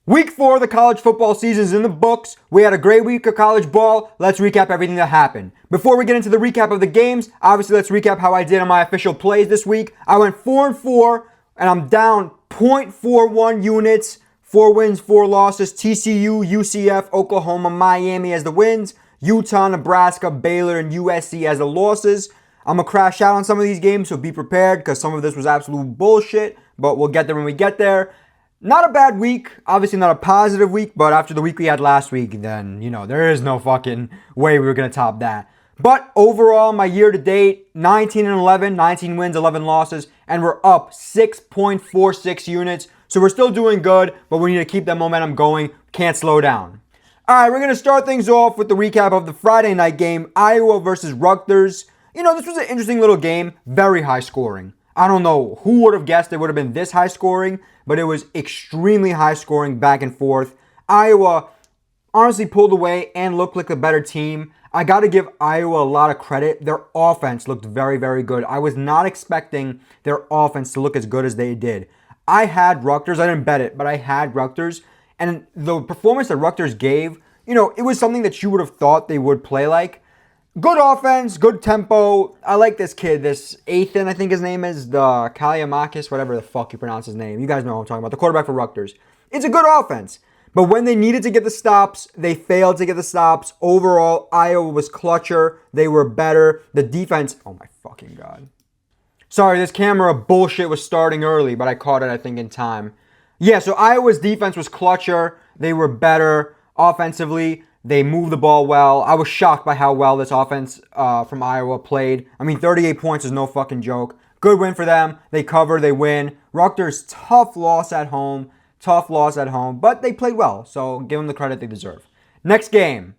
Week 4 of the college football season is in the books. We had a great week of college ball. Let's recap everything that happened. Before we get into the recap of the games, obviously let's recap how I did on my official plays this week. I went 4-4, and I'm down 0.41 units. 4 wins, 4 losses. TCU, UCF, Oklahoma, Miami as the wins. Utah, Nebraska, Baylor, and USC as the losses. I'm going to crash out on some of these games, so be prepared because some of this was absolute bullshit, but we'll get there when we get there. Not a bad week, obviously not a positive week, but after the week we had last week, then, there is no fucking way we were going to top that. But overall, my year to date, 19-11, 19 wins, 11 losses, and we're up 6.46 units. So we're still doing good, but we need to keep that momentum going. Can't slow down. All right, we're going to start things off with the recap of the Friday night game, Iowa versus Rutgers. This was an interesting little game, very high scoring. I don't know who would have guessed it would have been this high scoring, but it was extremely high scoring back and forth. Iowa honestly pulled away and looked like a better team. I got to give Iowa a lot of credit. Their offense looked very, very good. I was not expecting their offense to look as good as they did. I had Rutgers. I didn't bet it, but I had Rutgers. And the performance that Rutgers gave, it was something that you would have thought they would play like. Good offense, good tempo. I like this kid, this Ethan, I think his name is, the Kaliamakis, whatever the fuck you pronounce his name. You guys know what I'm talking about, the quarterback for Rutgers. It's a good offense. But when they needed to get the stops, they failed to get the stops. Overall, Iowa was clutcher. They were better. The defense, oh my fucking God. Sorry, this camera bullshit was starting early, but I caught it, I think, in time. Yeah, so Iowa's defense was clutcher. They were better offensively. They moved the ball well. I was shocked by how well this offense from Iowa played. 38 points is no fucking joke. Good win for them. They cover, they win. Rutgers, tough loss at home, but they played well, so give them the credit they deserve. Next game.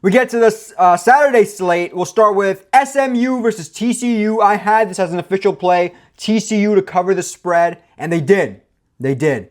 We get to the Saturday slate. We'll start with SMU versus TCU. I had this as an official play, TCU to cover the spread, and they did. They did.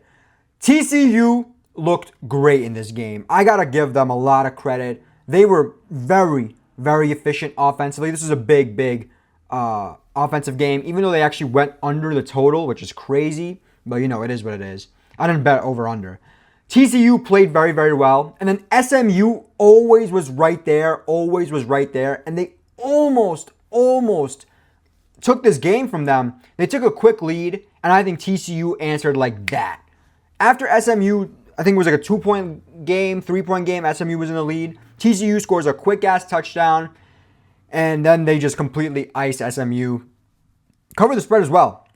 TCU looked great in this game. I got to give them a lot of credit. They were very, very efficient offensively. This is a big offensive game, even though they actually went under the total, which is crazy. But, it is what it is. I didn't bet over-under. TCU played very, very well. And then SMU always was right there. And they almost took this game from them. They took a quick lead, and I think TCU answered like that. After SMU, I think it was like a 2-point game, 3-point game. SMU was in the lead. TCU scores a quick-ass touchdown, and then they just completely ice SMU. Cover the spread as well.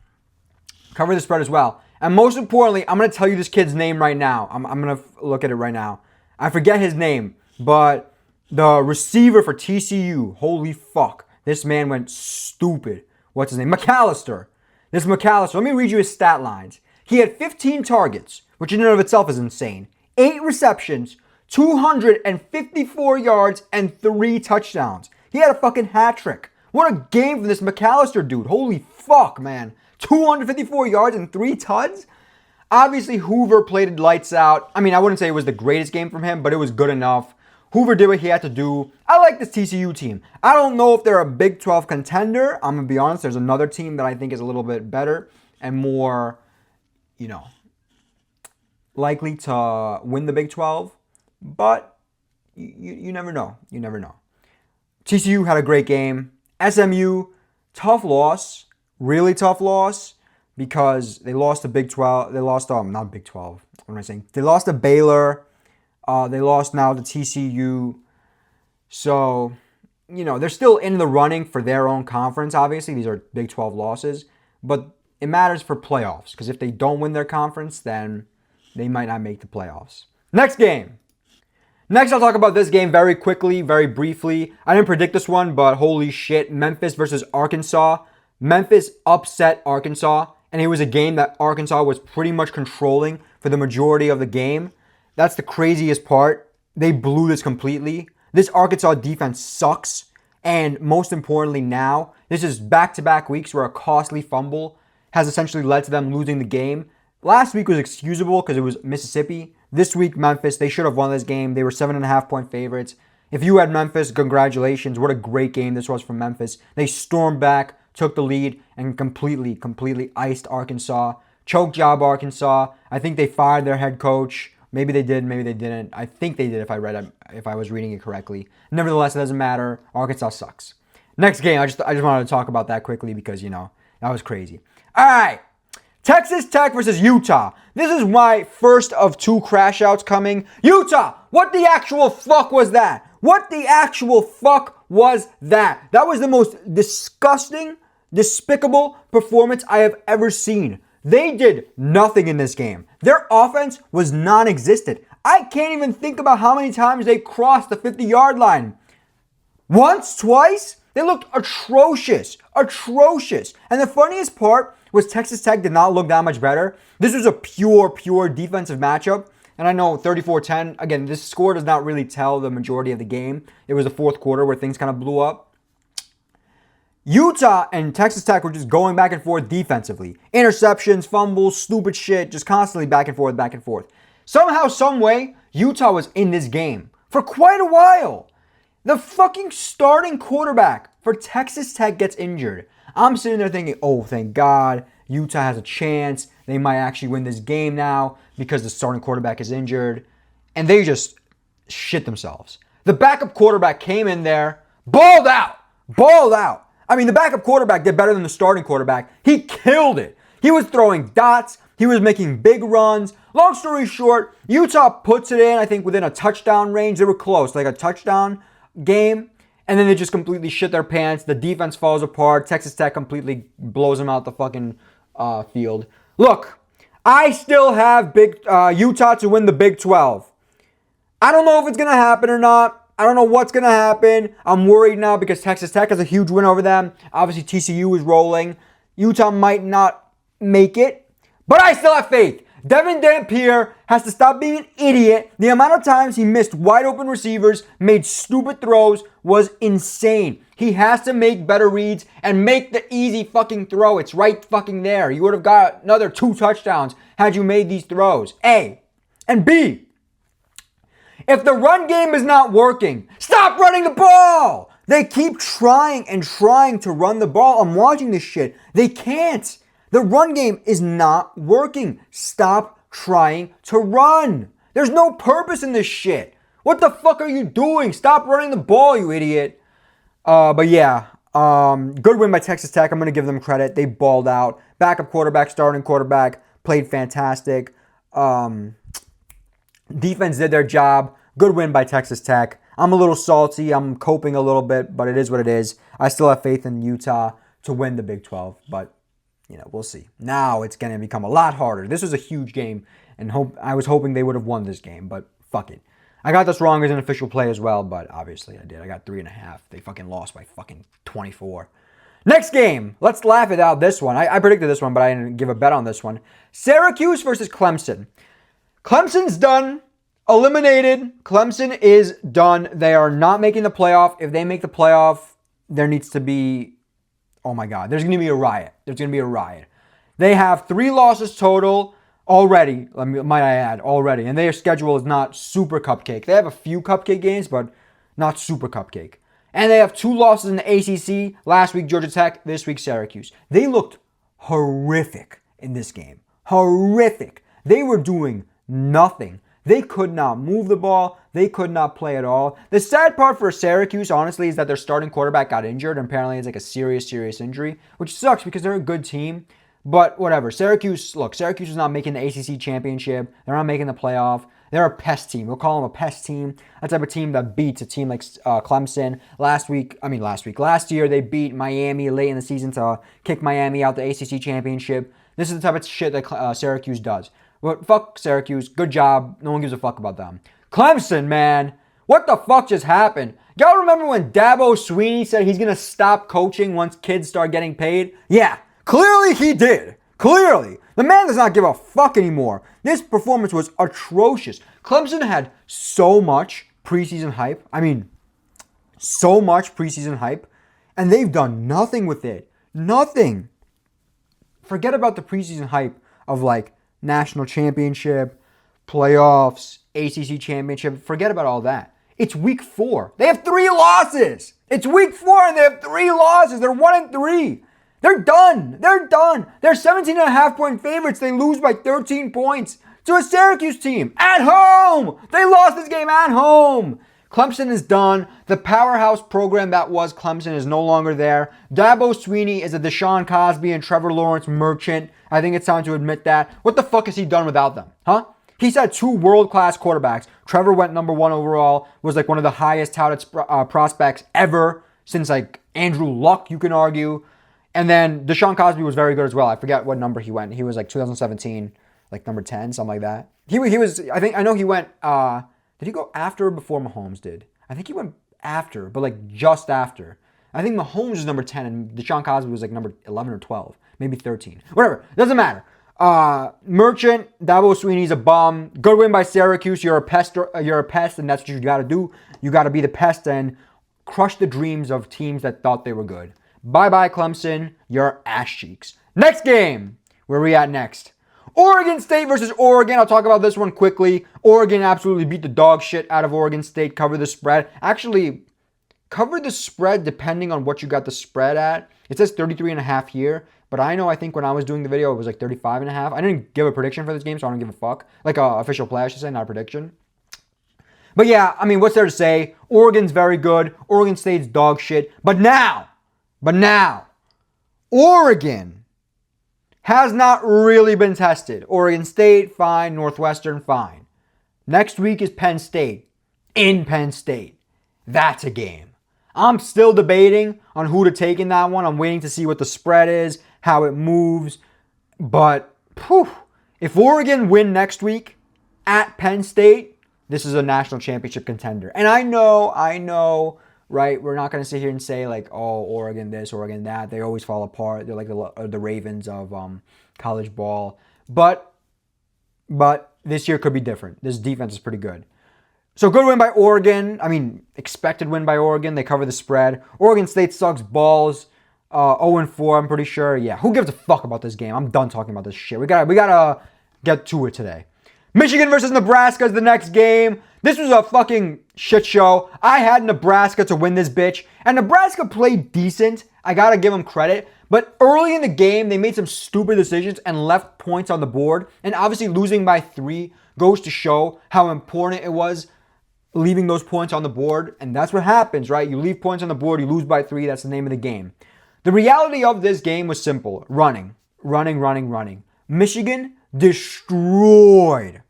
And most importantly, I'm going to tell you this kid's name right now. I'm going to look at it right now. I forget his name, but the receiver for TCU, holy fuck. This man went stupid. What's his name? McAllister. Let me read you his stat lines. He had 15 targets, which in and of itself is insane. 8 receptions, 254 yards, and 3 touchdowns. He had a fucking hat trick. What a game for this McAllister dude. Holy fuck, man. 254 yards and 3 tuds? Obviously, Hoover played lights out. I wouldn't say it was the greatest game from him, but it was good enough. Hoover did what he had to do. I like this TCU team. I don't know if they're a Big 12 contender. I'm going to be honest. There's another team that I think is a little bit better and more, likely to win the Big 12. But you never know. TCU had a great game. SMU, tough loss. Really tough loss because they lost to Big 12. They lost, not Big 12. What am I saying? They lost to Baylor. They lost now to TCU. So, they're still in the running for their own conference, obviously. These are Big 12 losses. But it matters for playoffs because if they don't win their conference, then they might not make the playoffs. Next game. Next, I'll talk about this game very quickly, very briefly. I didn't predict this one, but holy shit. Memphis versus Arkansas. Memphis upset Arkansas, and it was a game that Arkansas was pretty much controlling for the majority of the game. That's the craziest part. They blew this completely. This Arkansas defense sucks, and most importantly now, this is back-to-back weeks where a costly fumble has essentially led to them losing the game. Last week was excusable because it was Mississippi. This week, Memphis, they should have won this game. They were 7.5-point favorites. If you had Memphis, congratulations. What a great game this was from Memphis. They stormed back, took the lead, and completely iced Arkansas. Choke job, Arkansas. I think they fired their head coach. Maybe they did, maybe they didn't. I think they did if I was reading it correctly. Nevertheless, it doesn't matter. Arkansas sucks. Next game, I just wanted to talk about that quickly because, that was crazy. All right. Texas Tech versus Utah. This is my first of 2 crash outs coming. Utah, what the actual fuck was that? What the actual fuck was that? That was the most disgusting, despicable performance I have ever seen. They did nothing in this game. Their offense was non-existent. I can't even think about how many times they crossed the 50-yard line. Once, twice? They looked atrocious. Atrocious. And the funniest part was Texas Tech did not look that much better. This was a pure defensive matchup. And I know 34-10, again, this score does not really tell the majority of the game. It was the fourth quarter where things kind of blew up. Utah and Texas Tech were just going back and forth defensively. Interceptions, fumbles, stupid shit, just constantly back and forth, back and forth. Somehow, some way, Utah was in this game for quite a while. The fucking starting quarterback for Texas Tech gets injured. I'm sitting there thinking, oh, thank God, Utah has a chance. They might actually win this game now because the starting quarterback is injured. And they just shit themselves. The backup quarterback came in there, balled out. I mean, the backup quarterback did better than the starting quarterback. He killed it. He was throwing dots. He was making big runs. Long story short, Utah puts it in, I think, within a touchdown range. They were close, like a touchdown game. And then they just completely shit their pants. The defense falls apart. Texas Tech completely blows them out the fucking field. Look, I still have Utah to win the Big 12. I don't know if it's going to happen or not. I don't know what's going to happen. I'm worried now because Texas Tech has a huge win over them. Obviously, TCU is rolling. Utah might not make it, but I still have faith. Devin Dampier has to stop being an idiot. The amount of times he missed wide open receivers, made stupid throws, was insane. He has to make better reads and make the easy fucking throw. It's right fucking there. You would have got another 2 touchdowns had you made these throws. A. And B. If the run game is not working, stop running the ball! They keep trying and trying to run the ball. I'm watching this shit. They can't. The run game is not working. Stop trying to run. There's no purpose in this shit. What the fuck are you doing? Stop running the ball, you idiot. But yeah, good win by Texas Tech. I'm going to give them credit. They balled out. Backup quarterback, starting quarterback, played fantastic. Defense did their job. Good win by Texas Tech. I'm a little salty. I'm coping a little bit, but it is what it is. I still have faith in Utah to win the Big 12, but we'll see. Now it's going to become a lot harder. This was a huge game, and I was hoping they would have won this game, but fuck it. I got this wrong as an official play as well, but obviously I did. I got 3.5. They fucking lost by fucking 24. Next game. Let's laugh it out this one. I predicted this one, but I didn't give a bet on this one. Syracuse versus Clemson. Clemson's done. Eliminated. Clemson is done. They are not making the playoff. If they make the playoff, there needs to be... Oh my God. There's going to be a riot. They have 3 losses total already. Might I add, already. And their schedule is not super cupcake. They have a few cupcake games, but not super cupcake. And they have 2 losses in the ACC. Last week, Georgia Tech. This week, Syracuse. They looked horrific in this game. Horrific. They were doing nothing. They could not move the ball. They could not play at all. The sad part for Syracuse, honestly, is that their starting quarterback got injured. And apparently, it's like a serious injury, which sucks because they're a good team. But whatever. Syracuse is not making the ACC championship. They're not making the playoff. They're a pest team. We'll call them a pest team. That type of team that beats a team like Clemson. Last year, they beat Miami late in the season to kick Miami out the ACC championship. This is the type of shit that Syracuse does. But fuck Syracuse. Good job. No one gives a fuck about them. Clemson, man. What the fuck just happened? Y'all remember when Dabo Sweeney said he's going to stop coaching once kids start getting paid? Yeah, clearly he did. Clearly. The man does not give a fuck anymore. This performance was atrocious. Clemson had so much preseason hype. And they've done nothing with it. Nothing. Forget about the preseason hype of national championship, playoffs, ACC championship. Forget about all that. It's week 4. They have 3 losses. It's week 4 and they have 3 losses. They're 1-3. They're done. They're 17.5 point favorites. They lose by 13 points to a Syracuse team at home. They lost this game at home. Clemson is done. The powerhouse program that was Clemson is no longer there. Dabo Swinney is a Deshaun Cosby and Trevor Lawrence merchant. I think it's time to admit that. What the fuck has he done without them? Huh? He's had two world-class quarterbacks. Trevor went number 1 overall, was like one of the highest touted prospects ever since like Andrew Luck, you can argue. And then Deshaun Cosby was very good as well. I forget what number he went. He was like 2017, like number 10, something like that. He was, I know he went, did he go after or before Mahomes did? I think he went after, but like just after. I think Mahomes was number 10 and Deshaun Cosby was like number 11 or 12, maybe 13. Whatever, doesn't matter. Merchant, Dabo Swinney's a bum. Good win by Syracuse. You're a pest, and that's what you got to do. You got to be the pest and crush the dreams of teams that thought they were good. Bye-bye, Clemson. You're ass cheeks. Next game. Where are we at next? Oregon State versus Oregon. I'll talk about this one quickly. Oregon absolutely beat the dog shit out of Oregon State. Cover the spread. Actually, cover the spread depending on what you got the spread at. It says 33.5 here. But I think when I was doing the video, it was like 35.5. I didn't give a prediction for this game, so I don't give a fuck. Like an official play, I should say, not a prediction. But yeah, I mean, what's there to say? Oregon's very good. Oregon State's dog shit. But now, Oregon has not really been tested. Oregon State, fine. Northwestern, fine. Next week is Penn State. In Penn State. That's a game. I'm still debating on who to take in that one. I'm waiting to see what the spread is, how it moves. But, if Oregon win next week at Penn State, this is a national championship contender. And I know, right? We're not going to sit here and say like, oh, Oregon this, Oregon that. They always fall apart. They're like the Ravens of college ball. But this year could be different. This defense is pretty good. So good win by Oregon. I mean, expected win by Oregon. They cover the spread. Oregon State sucks balls. 0-4, I'm pretty sure. Yeah, who gives a fuck about this game? I'm done talking about this shit. We gotta get to it today. Michigan versus Nebraska is the next game. This was a fucking shit show. I had Nebraska to win this bitch. And Nebraska played decent. I gotta give them credit. But early in the game, they made some stupid decisions and left points on the board. And obviously losing by 3 goes to show how important it was leaving those points on the board. And that's what happens, right? You leave points on the board, you lose by 3. That's the name of the game. The reality of this game was simple. Running. Michigan destroyed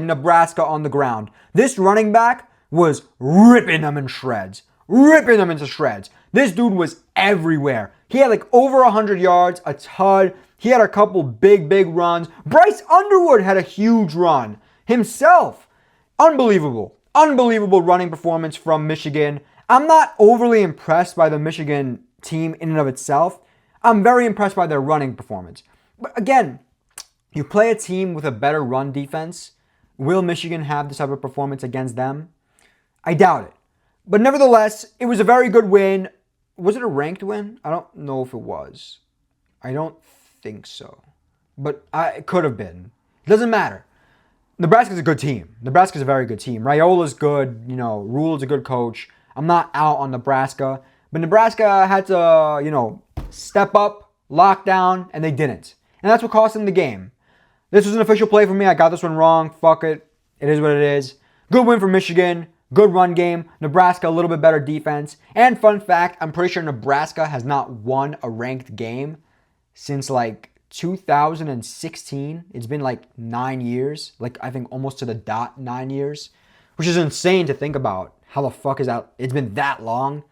Nebraska on the ground. This running back was ripping them into shreds. This dude was everywhere. He had like over 100 yards, a ton. He had a couple big runs. Bryce Underwood had a huge run himself. Unbelievable running performance from Michigan. I'm not overly impressed by the Michigan team in and of itself. I'm very impressed by their running performance. But again, you play a team with a better run defense. Will Michigan have this type of performance against them? I doubt it. But nevertheless, it was a very good win. Was it a ranked win? I don't know if it was. I don't think so. But it could have been. It doesn't matter. Nebraska's a good team. Nebraska's a very good team. Raiola's good. Rule's a good coach. I'm not out on Nebraska. But Nebraska had to, step up, lock down, and they didn't. And that's what cost them the game. This was an official play for me. I got this one wrong. Fuck it. It is what it is. Good win for Michigan. Good run game. Nebraska, a little bit better defense. And fun fact, I'm pretty sure Nebraska has not won a ranked game since like 2016. It's been like 9 years. Like I think almost to the dot 9 years. Which is insane to think about. How the fuck is that? It's been that long.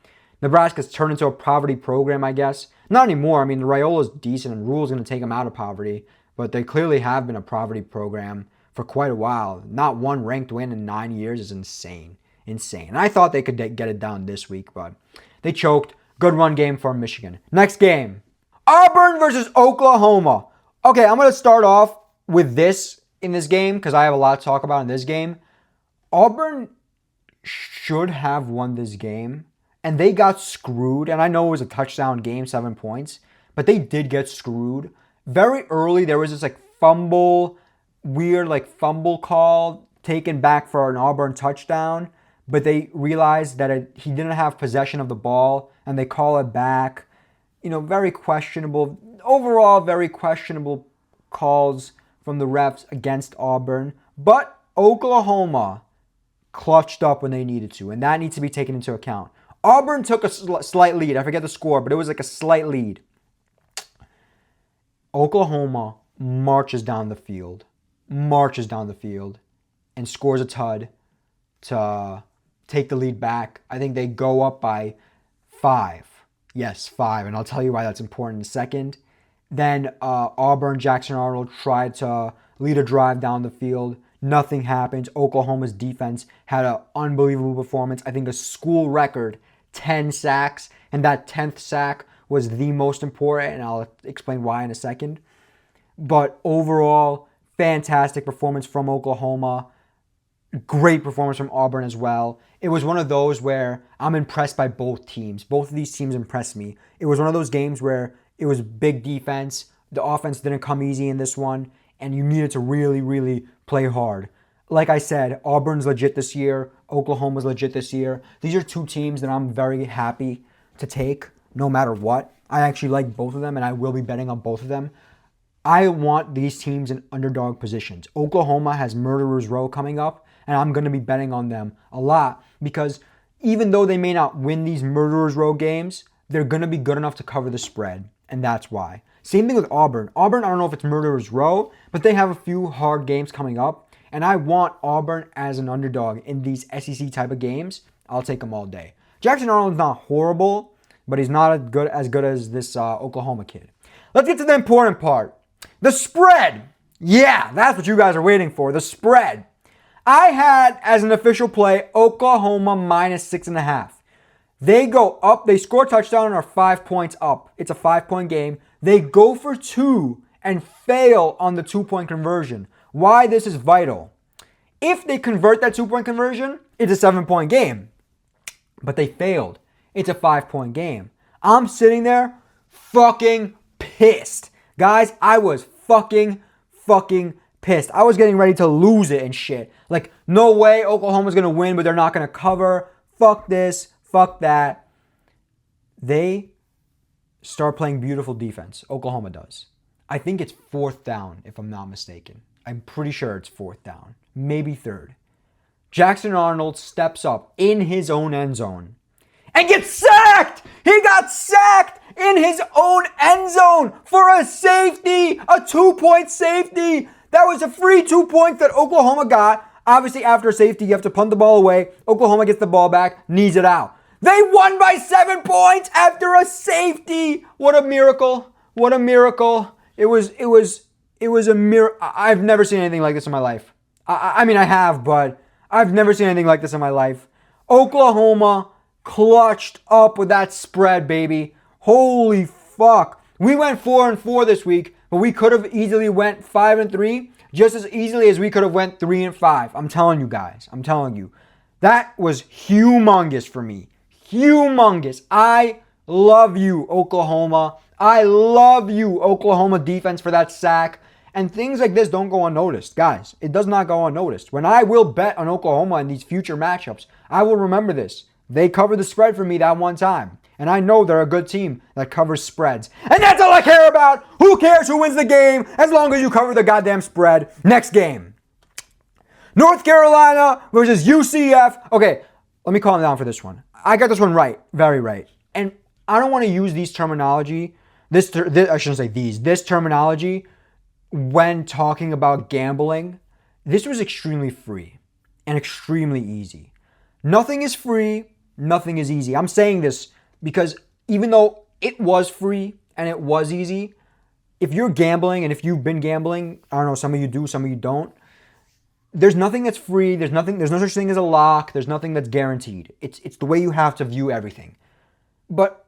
Nebraska's turned into a poverty program, I guess. Not anymore. I mean, Raiola's decent and Rule's going to take them out of poverty. But they clearly have been a poverty program for quite a while. Not one ranked win in 9 years is insane. And I thought they could get it done this week, but they choked. Good run game for Michigan. Next game. Auburn versus Oklahoma. Okay, I'm going to start off with this in this game because I have a lot to talk about in this game. Auburn should have won this game, and they got screwed. And I know it was a touchdown game, 7 points, but they did get screwed. Very early, there was this weird fumble call taken back for an Auburn touchdown, but they realized that he didn't have possession of the ball, and they call it back. Very questionable. Overall, very questionable calls from the refs against Auburn, but Oklahoma clutched up when they needed to, and that needs to be taken into account. Auburn took a slight lead. I forget the score, but it was like a slight lead. Oklahoma marches down the field, and scores a tud to take the lead back. I think they go up by 5. Yes, 5, and I'll tell you why that's important in a second. Then Auburn, Jackson Arnold tried to lead a drive down the field. Nothing happens. Oklahoma's defense had an unbelievable performance. I think a school record, 10 sacks, and that 10th sack was the most important, and I'll explain why in a second. But overall, fantastic performance from Oklahoma. Great performance from Auburn as well. It was one of those where I'm impressed by both teams. Both of these teams impressed me. It was one of those games where it was big defense. The offense didn't come easy in this one, and you needed to really, really play hard. Like I said, Auburn's legit this year. Oklahoma's legit this year. These are two teams that I'm very happy to take no matter what. I actually like both of them, and I will be betting on both of them. I want these teams in underdog positions. Oklahoma has Murderers Row coming up, and I'm going to be betting on them a lot because even though they may not win these Murderers Row games, they're going to be good enough to cover the spread, and that's why. Same thing with Auburn. Auburn, I don't know if it's Murderers Row, but they have a few hard games coming up, and I want Auburn as an underdog in these SEC type of games. I'll take them all day. Jackson Arnold's not horrible, but he's not as good as this Oklahoma kid. Let's get to the important part. The spread. Yeah, that's what you guys are waiting for. The spread. I had as an official play Oklahoma minus 6.5. They go up. They score a touchdown and are 5 points up. It's a 5-point game. They go for 2 and fail on the 2-point conversion. Why this is vital. If they convert that 2-point conversion, it's a 7-point game. But they failed. It's a 5-point game. I'm sitting there fucking pissed. Guys, I was fucking pissed. I was getting ready to lose it and shit. Like, no way Oklahoma's going to win, but they're not going to cover. Fuck this. Fuck that. They start playing beautiful defense. Oklahoma does. I think it's 4th down, if I'm not mistaken. I'm pretty sure it's 4th down. Maybe 3rd. Jackson Arnold steps up in his own end zone and gets sacked! He got sacked in his own end zone for a safety, a 2-point safety. That was a free 2 points that Oklahoma got. Obviously, after a safety, you have to punt the ball away. Oklahoma gets the ball back, knees it out. They won by 7 points after a safety. What a miracle. What a miracle. It was a miracle. I've never seen anything like this in my life. I mean, I have, but I've never seen anything like this in my life. Oklahoma clutched up with that spread, baby. Holy fuck. We went 4-4 this week, but we could have easily went 5-3 just as easily as we could have went 3-5. I'm telling you guys. I'm telling you. That was humongous for me. Humongous. I love you, Oklahoma. I love you, Oklahoma defense, for that sack. And things like this don't go unnoticed. Guys, it does not go unnoticed. When I will bet on Oklahoma in these future matchups, I will remember this. They covered the spread for me that one time. And I know they're a good team that covers spreads. And that's all I care about. Who cares who wins the game as long as you cover the goddamn spread. Next game. North Carolina versus UCF. Okay, let me calm down for this one. I got this one right. Very right. And I don't want to use these terminology. This terminology when talking about gambling. This was extremely free and extremely easy. Nothing is free. Nothing is easy. I'm saying this because even though it was free and it was easy, if you're gambling and if you've been gambling, I don't know, some of you do, some of you don't, there's nothing that's free. There's no such thing as a lock. There's nothing that's guaranteed. It's the way you have to view everything. But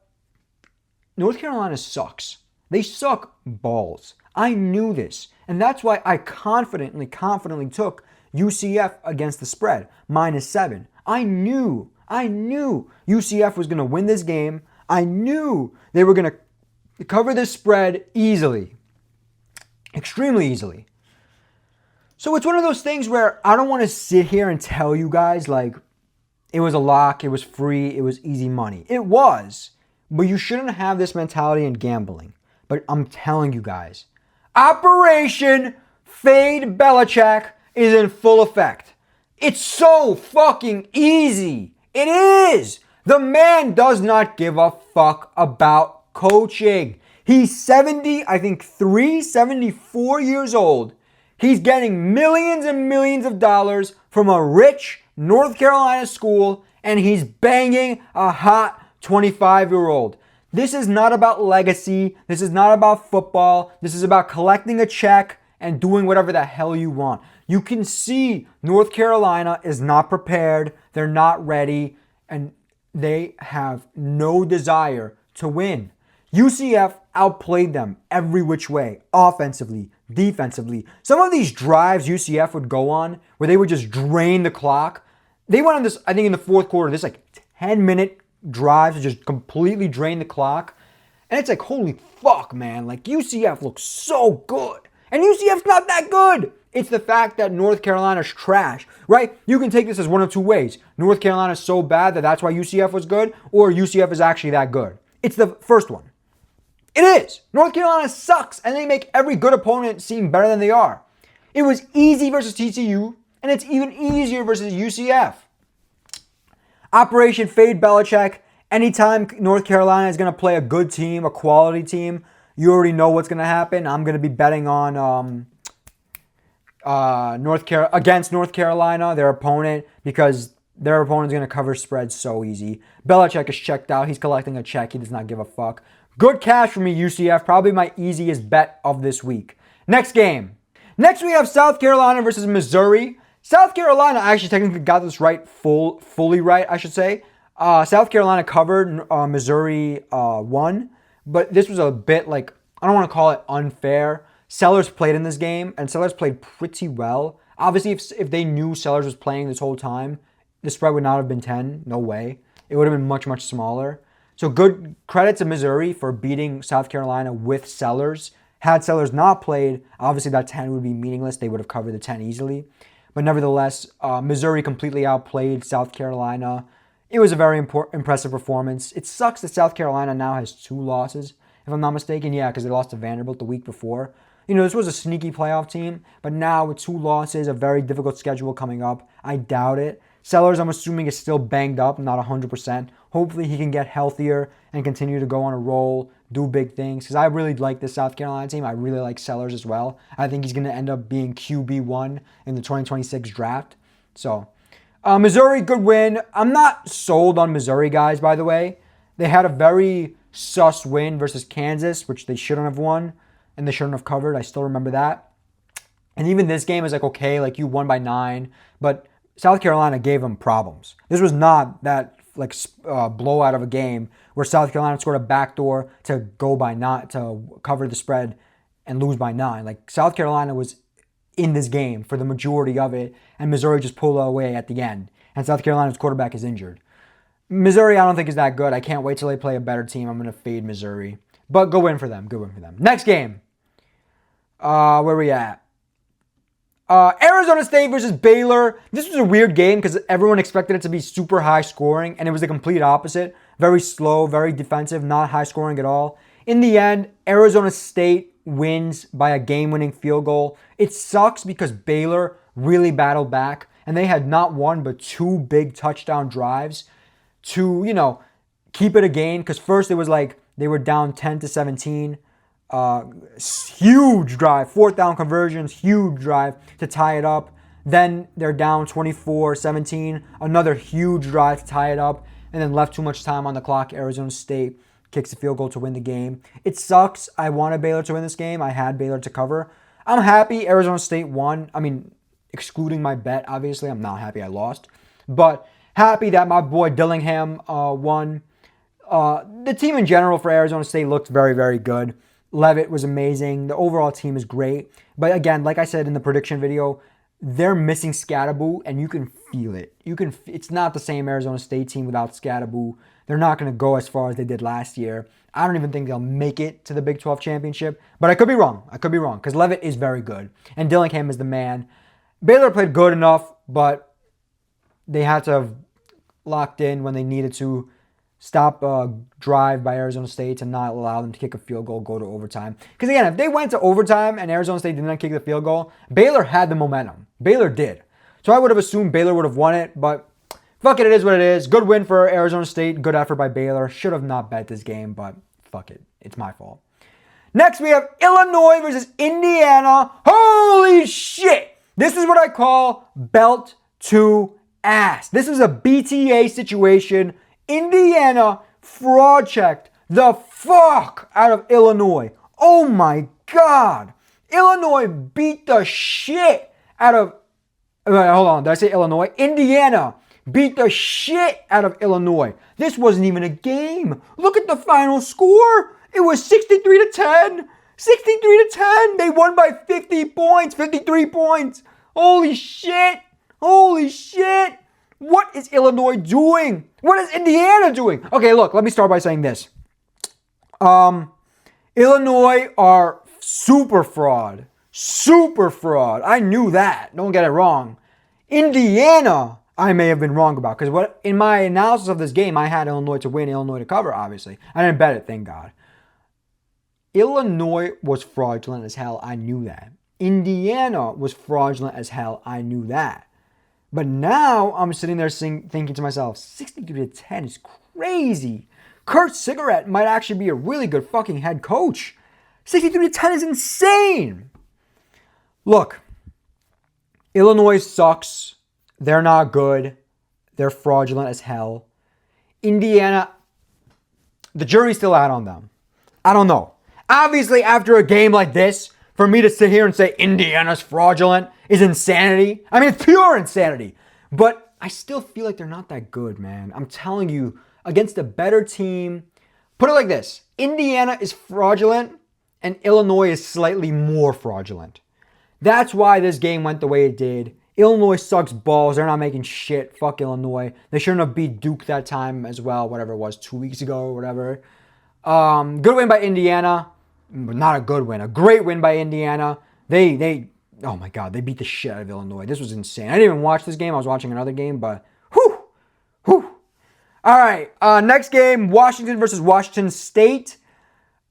North Carolina sucks. They suck balls. I knew this. And that's why I confidently took UCF against the spread, -7. I knew UCF was going to win this game. I knew they were going to cover this spread easily. Extremely easily. So it's one of those things where I don't want to sit here and tell you guys like it was a lock, it was free, it was easy money. It was. But you shouldn't have this mentality in gambling. But I'm telling you guys, Operation Fade Belichick is in full effect. It's so fucking easy. It is. The man does not give a fuck about coaching. He's 74 years old. He's getting millions and millions of dollars from a rich North Carolina school, and he's banging a hot 25-year-old. This is not about legacy. This is not about football. This is about collecting a check and doing whatever the hell you want. You can see North Carolina is not prepared. They're not ready, and they have no desire to win. UCF outplayed them every which way, offensively, defensively. Some of these drives UCF would go on where they would just drain the clock. They went on this, I think in the fourth quarter, this like 10-minute drives to just completely drain the clock. And it's like, holy fuck, man. Like, UCF looks so good. And UCF's not that good. It's the fact that North Carolina's trash, right? You can take this as one of two ways. North Carolina's so bad that that's why UCF was good, or UCF is actually that good. It's the first one. It is. North Carolina sucks, and they make every good opponent seem better than they are. It was easy versus TCU, and it's even easier versus UCF. Operation Fade Belichick. Anytime North Carolina is going to play a good team, a quality team, you already know what's going to happen. I'm going to be betting on against North Carolina, their opponent, because their opponent's going to cover spreads so easy. Belichick is checked out. He's collecting a check. He does not give a fuck. Good cash for me, UCF. Probably my easiest bet of this week. Next game. Next, we have South Carolina versus Missouri. South Carolina actually technically got this right, fully right, I should say. South Carolina covered, Missouri won. But this was a bit like, I don't want to call it unfair. Sellers played in this game, and Sellers played pretty well. Obviously, if they knew Sellers was playing this whole time, the spread would not have been 10. No way. It would have been much, much smaller. So good credit to Missouri for beating South Carolina with Sellers. Had Sellers not played, obviously that 10 would be meaningless. They would have covered the 10 easily. But nevertheless, Missouri completely outplayed South Carolina. It was a very impressive performance. It sucks that South Carolina now has 2 losses, if I'm not mistaken. Yeah, because they lost to Vanderbilt the week before. You know, this was a sneaky playoff team, but now with 2 losses, a very difficult schedule coming up, I doubt it. Sellers, I'm assuming, is still banged up, not 100%. Hopefully he can get healthier and continue to go on a roll, do big things, because I really like this South Carolina team. I really like Sellers as well. I think he's going to end up being QB1 in the 2026 draft. So, Missouri, good win. I'm not sold on Missouri, guys, by the way. They had a very sus win versus Kansas, which they shouldn't have won, and they shouldn't have covered. I still remember that. And even this game is like, okay, like you won by 9, but South Carolina gave them problems. This was not that like blowout of a game where South Carolina scored a backdoor to go by 9, to cover the spread and lose by 9. Like South Carolina was in this game for the majority of it, and Missouri just pulled away at the end. And South Carolina's quarterback is injured. Missouri, I don't think is that good. I can't wait till they play a better team. I'm going to fade Missouri. But good win for them. Good win for them. Next game. Where are we at? Arizona State versus Baylor. This was a weird game because everyone expected it to be super high scoring, and it was the complete opposite. Very slow, very defensive, not high scoring at all. In the end, Arizona State wins by a game-winning field goal. It sucks because Baylor really battled back, and they had not one but 2 big touchdown drives to, you know, keep it a game. Because first it was like they were down 10-17. Huge drive, 4th down conversions, huge drive to tie it up. Then they're down 24-17, another huge drive to tie it up, and then left too much time on the clock. Arizona State kicks a field goal to win the game. It sucks. I wanted Baylor to win this game. I had Baylor to cover. I'm happy Arizona State won. I mean, excluding my bet, obviously. I'm not happy I lost. But happy that my boy Dillingham won. The team in general for Arizona State looked very, very good. Levitt was amazing. The overall team is great. But again, like I said in the prediction video, they're missing Scatteraboo, and you can feel it. It's not the same Arizona State team without Scatteraboo. They're not going to go as far as they did last year. I don't even think they'll make it to the Big 12 championship. But I could be wrong. Because Levitt is very good. And Dillingham is the man. Baylor played good enough, but they had to have locked in when they needed to. stop drive by Arizona State to not allow them to kick a field goal, go to overtime. Because again, if they went to overtime and Arizona State did not kick the field goal, Baylor had the momentum. Baylor did. So I would have assumed Baylor would have won it, but fuck it, it is what it is. Good win for Arizona State, good effort by Baylor. Should have not bet this game, but fuck it, it's my fault. Next, we have Illinois versus Indiana. Holy shit! This is what I call belt to ass. This is a BTA situation. Indiana fraud checked the fuck out of Illinois. Oh my God. Illinois beat the shit out of... Hold on, did I say Illinois? Indiana beat the shit out of Illinois. This wasn't even a game. Look at the final score. It was 63 to 10. 63 to 10. They won by 50 points, 53 points. Holy shit. Holy shit. What is Illinois doing? What is Indiana doing? Okay, look, let me start by saying this. Illinois are super fraud. Super fraud. I knew that. Don't get it wrong. Indiana, I may have been wrong about. Because in my analysis of this game, I had Illinois to win, Illinois to cover, obviously. I didn't bet it, thank God. Illinois was fraudulent as hell. I knew that. Indiana was fraudulent as hell. I knew that. But now I'm sitting there thinking to myself, 63 to 10 is crazy. Kurt Cigarette might actually be a really good fucking head coach. 63 to 10 is insane. Look, Illinois sucks. They're not good. They're fraudulent as hell. Indiana, the jury's still out on them. I don't know. Obviously, after a game like this, for me to sit here and say Indiana's fraudulent is insanity. I mean, it's pure insanity. But I still feel like they're not that good, man. I'm telling you, against a better team, put it like this. Indiana is fraudulent and Illinois is slightly more fraudulent. That's why this game went the way it did. Illinois sucks balls. They're not making shit. Fuck Illinois. They shouldn't have beat Duke that time as well, whatever it was, 2 weeks ago or whatever. Good win by Indiana. But not a good win. A great win by Indiana. Oh my God, they beat the shit out of Illinois. This was insane. I didn't even watch this game. I was watching another game, but whew. All right, next game, Washington versus Washington State.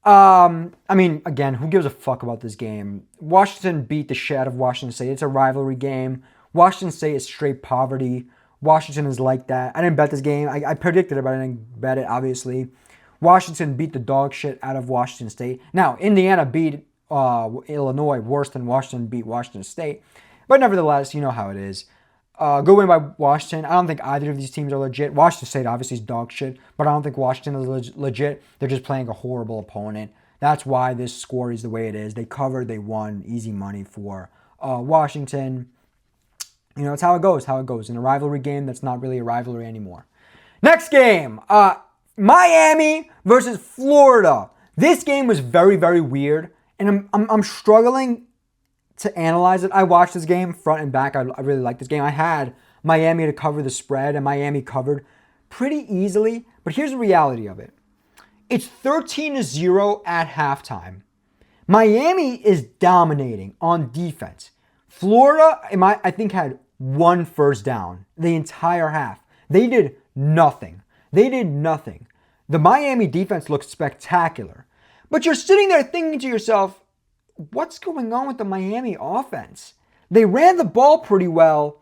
I mean, again, who gives a fuck about this game? Washington beat the shit out of Washington State. It's a rivalry game. Washington State is straight poverty. Washington is like that. I didn't bet this game. I predicted it, but I didn't bet it, obviously. Washington beat the dog shit out of Washington State. Now, Indiana beat Illinois worse than Washington beat Washington State. But nevertheless, you know how it is. Good win by Washington. I don't think either of these teams are legit. Washington State obviously is dog shit, but I don't think Washington is legit. They're just playing a horrible opponent. That's why this score is the way it is. They covered, they won. Easy money for Washington. You know, it's how it goes. In a rivalry game, that's not really a rivalry anymore. Next game. Miami versus Florida. This game was very, very weird, and I'm struggling to analyze it. I watched this game front and back. I really like this game. I had Miami to cover the spread, and Miami covered pretty easily. But here's the reality of it. It's 13-0 at halftime. Miami is dominating on defense. Florida, I think, had one first down the entire half. They did nothing. The Miami defense looked spectacular. But you're sitting there thinking to yourself, what's going on with the Miami offense? They ran the ball pretty well,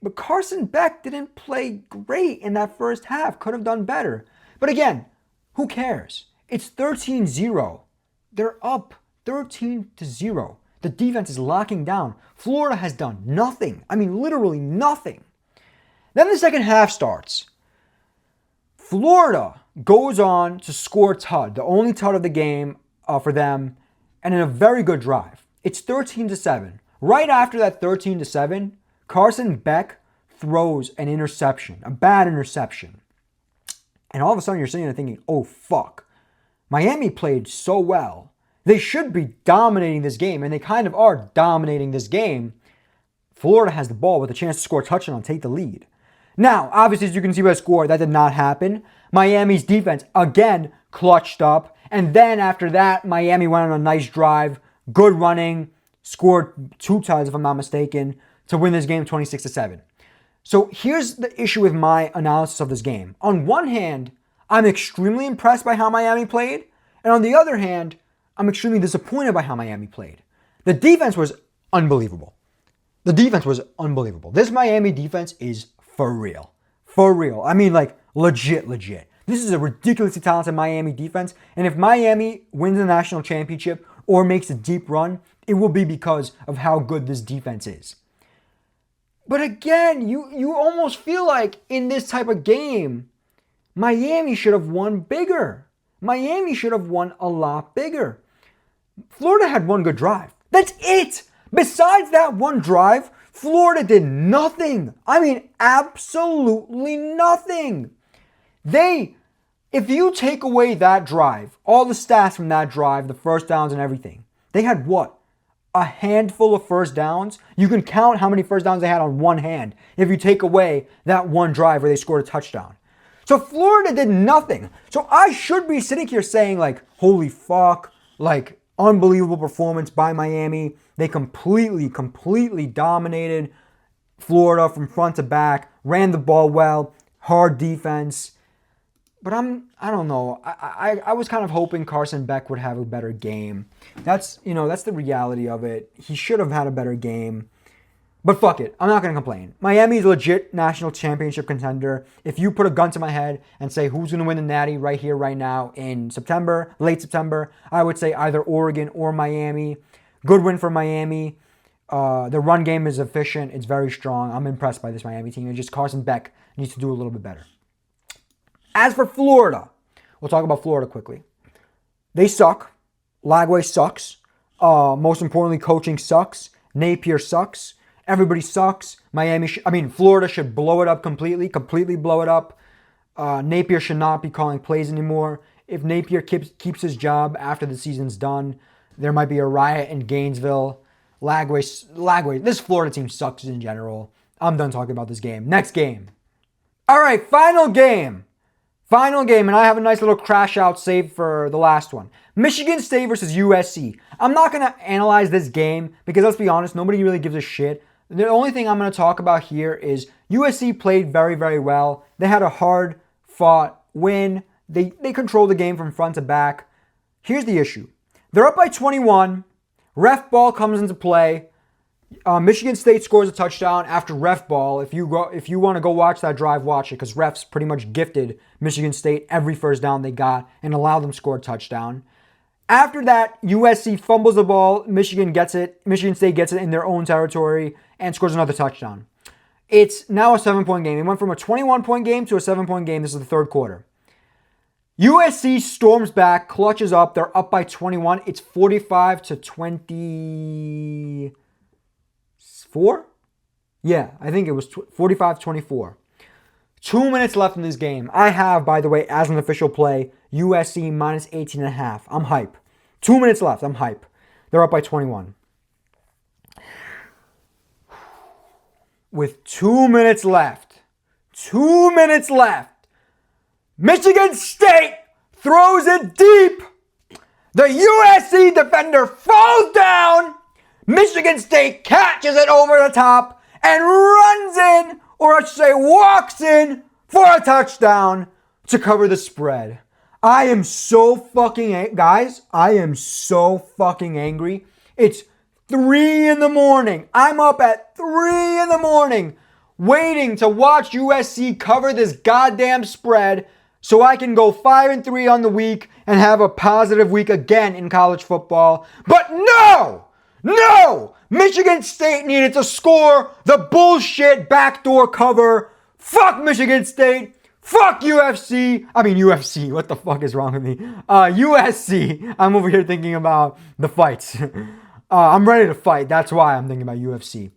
but Carson Beck didn't play great in that first half. Could have done better. But again, who cares? It's 13-0. They're up 13-0. The defense is locking down. Florida has done nothing. I mean, literally nothing. Then the second half starts. Florida goes on to score a TUD, the only TUD of the game for them, and in a very good drive. It's 13-7. Right after that 13-7, Carson Beck throws an interception, a bad interception. And all of a sudden you're sitting there thinking, oh fuck. Miami played so well. They should be dominating this game, and they kind of are dominating this game. Florida has the ball with a chance to score a touchdown and take the lead. Now, obviously, as you can see by the score, that did not happen. Miami's defense, again, clutched up. And then after that, Miami went on a nice drive, good running, scored 2 TUDs, if I'm not mistaken, to win this game 26-7. So here's the issue with my analysis of this game. On one hand, I'm extremely impressed by how Miami played. And on the other hand, I'm extremely disappointed by how Miami played. The defense was unbelievable. This Miami defense is for real. For real. I mean, like, legit. This is a ridiculously talented Miami defense. And if Miami wins the national championship or makes a deep run, it will be because of how good this defense is. But again, you almost feel like in this type of game, Miami should have won bigger. Miami should have won a lot bigger. Florida had one good drive. That's it. Besides that one drive, Florida did nothing. I mean, absolutely nothing. If you take away that drive, all the stats from that drive, the first downs and everything, they had what? A handful of first downs? You can count how many first downs they had on one hand if you take away that one drive where they scored a touchdown. So Florida did nothing. So I should be sitting here saying, like, holy fuck, like, unbelievable performance by Miami. They completely dominated Florida from front to back, ran the ball well, hard defense. But I don't know. I was kind of hoping Carson Beck would have a better game. That's the reality of it. He should have had a better game. But fuck it. I'm not going to complain. Miami's a legit national championship contender. If you put a gun to my head and say who's going to win the Natty right here, right now in September, late September, I would say either Oregon or Miami. Good win for Miami. The run game is efficient. It's very strong. I'm impressed by this Miami team. And just Carson Beck needs to do a little bit better. As for Florida, we'll talk about Florida quickly. They suck. Lagway sucks. Most importantly, coaching sucks. Napier sucks. Everybody sucks. Florida should blow it up completely blow it up. Napier should not be calling plays anymore. If Napier keeps his job after the season's done, there might be a riot in Gainesville. Lagway, this Florida team sucks in general. I'm done talking about this game. Next game. All right, final game, and I have a nice little crash out saved for the last one. Michigan State versus USC. I'm not going to analyze this game because, let's be honest, nobody really gives a shit. The only thing I'm going to talk about here is USC played very, very well. They had a hard-fought win. They controlled the game from front to back. Here's the issue. They're up by 21. Ref ball comes into play. Michigan State scores a touchdown after ref ball. If you want to go watch that drive, watch it, because refs pretty much gifted Michigan State every first down they got and allowed them to score a touchdown. After that, USC fumbles the ball. Michigan State gets it in their own territory and scores another touchdown. It's now a 7-point game. It went from a 21-point game to a 7-point game. This is the third quarter. USC storms back, clutches up. They're up by 21. It's 45-24. Yeah, I think it was 45-24. 2 minutes left in this game. I have, by the way, as an official play, USC minus 18.5. I'm hype. 2 minutes left. I'm hype. They're up by 21. With 2 minutes left, Michigan State throws it deep. The USC defender falls down. Michigan State catches it over the top and runs in, or I should say walks in, for a touchdown to cover the spread. I am so fucking angry. It's 3 in the morning. I'm up at 3 in the morning waiting to watch USC cover this goddamn spread so I can go 5-3 on the week and have a positive week again in college football. But no! Michigan State needed to score the bullshit backdoor cover. Fuck Michigan State. Fuck UFC. What the fuck is wrong with me? USC. I'm over here thinking about the fights. I'm ready to fight. That's why I'm thinking about UFC.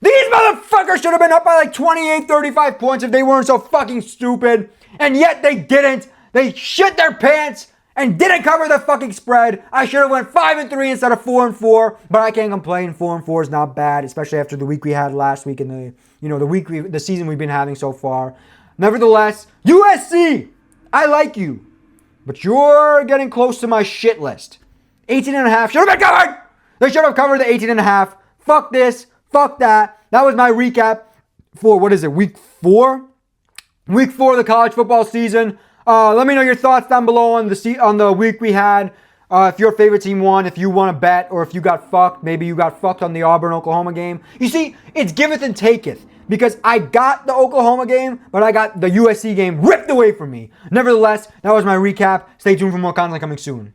These motherfuckers should have been up by like 28, 35 points if they weren't so fucking stupid. And yet they didn't. They shit their pants and didn't cover the fucking spread. I should have went 5-3 instead of 4-4, but I can't complain. 4-4 is not bad, especially after the week we had last week and the season we've been having so far. Nevertheless, USC, I like you, but you're getting close to my shit list. 18.5 should have been covered. They should have covered the 18.5. Fuck this. Fuck that. That was my recap for, week 4? Week 4 of the college football season. Let me know your thoughts down below on the week we had. If your favorite team won, if you want to bet, or if you got fucked. Maybe you got fucked on the Auburn-Oklahoma game. You see, it's giveth and taketh. Because I got the Oklahoma game, but I got the USC game ripped away from me. Nevertheless, that was my recap. Stay tuned for more content coming soon.